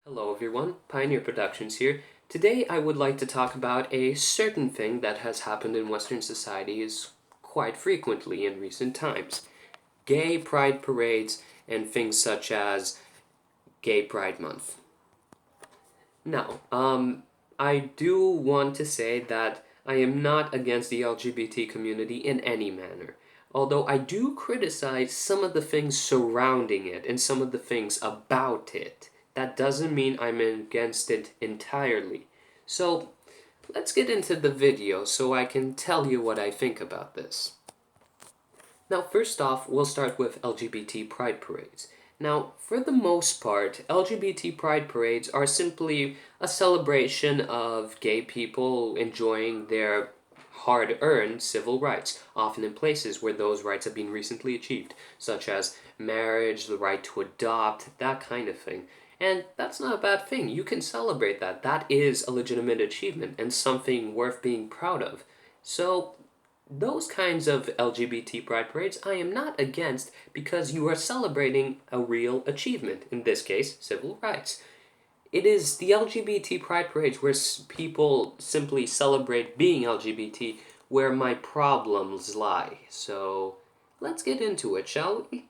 Hello everyone, Pioneer Productions here. Today I would like to talk about a certain thing that has happened in Western societies quite frequently in recent times. Gay pride parades and things such as Gay Pride Month. Now, I do want to say that I am not against the LGBT community in any manner. Although I do criticize some of the things surrounding it and some of the things about it. That doesn't mean I'm against it entirely. So, let's get into the video so I can tell you what I think about this. Now, first off, we'll start with LGBT Pride parades. Now, for the most part, LGBT Pride parades are simply a celebration of gay people enjoying their hard-earned civil rights, often in places where those rights have been recently achieved, such as marriage, the right to adopt, that kind of thing. And that's not a bad thing. You can celebrate that. That is a legitimate achievement and something worth being proud of. So, those kinds of LGBT pride parades I am not against because you are celebrating a real achievement, in this case, civil rights. It is the LGBT pride parades where people simply celebrate being LGBT where my problems lie. So, let's get into it, shall we?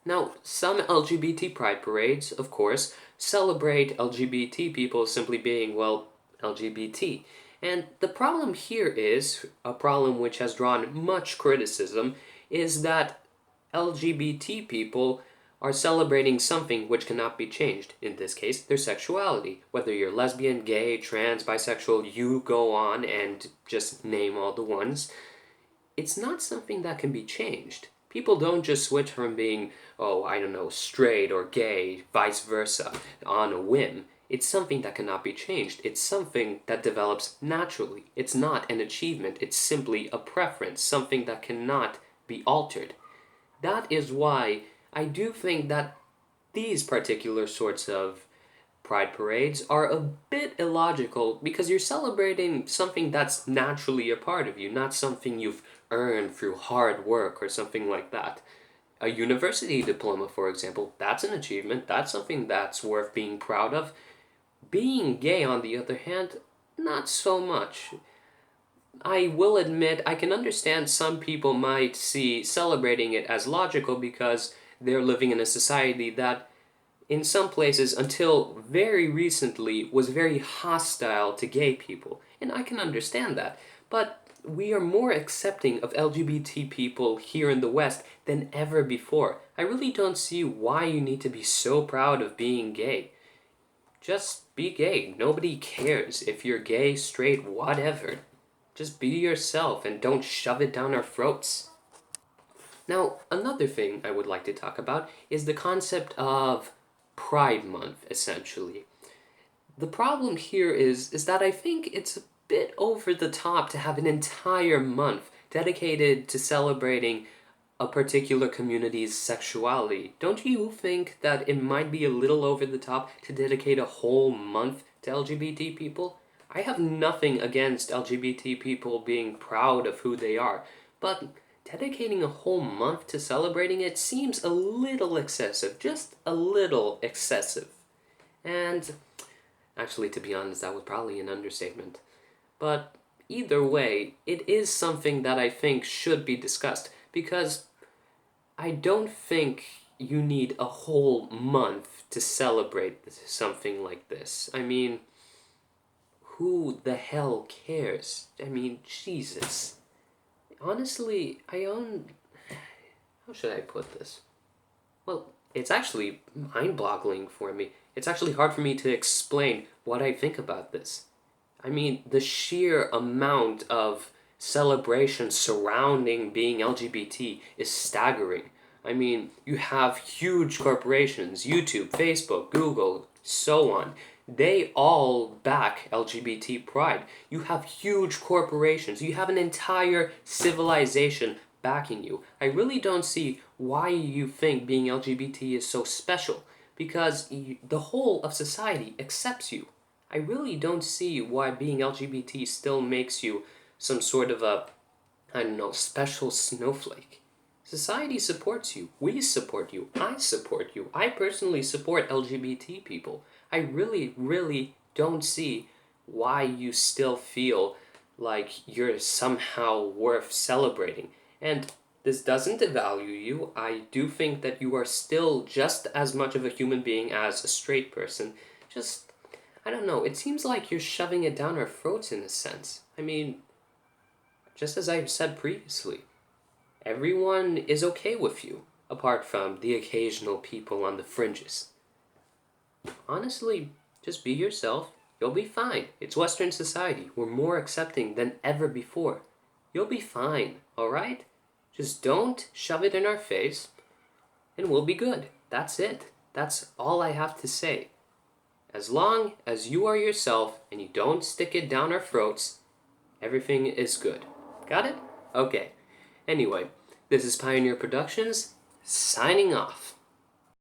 Now, some LGBT pride parades, of course, celebrate LGBT people simply being, well, LGBT. And the problem here is, a problem which has drawn much criticism, is that LGBT people are celebrating something which cannot be changed. In this case, their sexuality. Whether you're lesbian, gay, trans, bisexual, you go on and just name all the ones. It's not something that can be changed. People don't just switch from being, oh, I don't know, straight or gay, vice versa, on a whim. It's something that cannot be changed. It's something that develops naturally. It's not an achievement. It's simply a preference, something that cannot be altered. That is why I do think that these particular sorts of pride parades are a bit illogical because you're celebrating something that's naturally a part of you, not something you've earned through hard work or something like that. A university diploma, for example, that's an achievement, that's something that's worth being proud of. Being gay, on the other hand, not so much. I will admit, I can understand some people might see celebrating it as logical because they're living in a society that in some places, until very recently, was very hostile to gay people. And I can understand that. But we are more accepting of LGBT people here in the West than ever before. I really don't see why you need to be so proud of being gay. Just be gay. Nobody cares if you're gay, straight, whatever. Just be yourself and don't shove it down our throats. Now, another thing I would like to talk about is the concept of Pride Month, essentially. The problem here is that I think it's a bit over the top to have an entire month dedicated to celebrating a particular community's sexuality. Don't you think that it might be a little over the top to dedicate a whole month to LGBT people? I have nothing against LGBT people being proud of who they are, but dedicating a whole month to celebrating it seems a little excessive, just a little excessive. And actually, to be honest, that was probably an understatement. But either way, it is something that I think should be discussed because I don't think you need a whole month to celebrate something like this. I mean, who the hell cares? I mean, Jesus. Honestly, how should I put this? Well, it's actually mind-boggling for me. It's actually hard for me to explain what I think about this. I mean, the sheer amount of celebration surrounding being LGBT is staggering. I mean, you have huge corporations, YouTube, Facebook, Google, so on. They all back LGBT pride. You have huge corporations. You have an entire civilization backing you. I really don't see why you think being LGBT is so special, because the whole of society accepts you. I really don't see why being LGBT still makes you some sort of a, I don't know, special snowflake. Society supports you. We support you. I support you. I personally support LGBT people. I really, really don't see why you still feel like you're somehow worth celebrating. And this doesn't devalue you. I do think that you are still just as much of a human being as a straight person. Just, I don't know, it seems like you're shoving it down our throats in a sense. I mean, just as I've said previously, everyone is okay with you, apart from the occasional people on the fringes. Honestly, just be yourself. You'll be fine. It's Western society. We're more accepting than ever before. You'll be fine, alright? Just don't shove it in our face, and we'll be good. That's it. That's all I have to say. As long as you are yourself and you don't stick it down our throats, everything is good. Got it? Okay. Anyway, this is Pioneer Productions, signing off.